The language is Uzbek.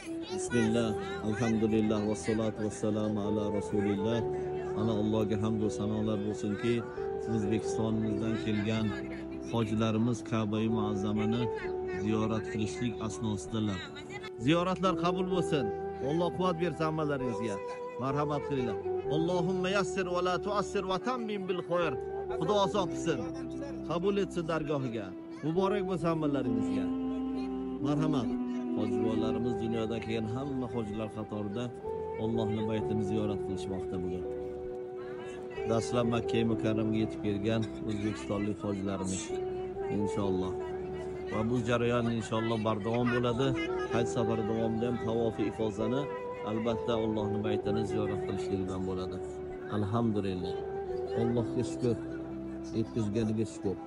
Bismillah, alhamdulillah, vassalatu vassalamu ala rasulillah. Ana Allohga hamd va sanolar bo'lsinki, O'zbekistonimizdan kelgan hojilarimiz Ka'ba-i Muazzamani ziyorat qilishlik asnosidalar. Ziyoratlar qabul bo'lsin. Alloh quvvat bersin ammalaringizga. Marhamat qilinglar. Allohumma yassir va la tuassir va tammim bil xoyr. Xudo oson qilsin. Qabul etsin dargohiga. Muborak bo'lsin ammalaringizga. Marhamat. Hojilarimiz dunyodan kelgan hamma hojilar qatorida Allohning baytini ziyorat qilishmoqda bugun. Dastlab Makka Mukarramaga yetib kelgan o'zbekistonlik hojilarimiz inshaalloh. Va bu jarayon inshaalloh bardavom bo'ladi. Haj safari davomida ham tavofi ifozani albatta Allohning baytini ziyorat qilishlik bilan bo'ladi. Alhamdulillah. Allohga shukr, yetkazganiga shukr.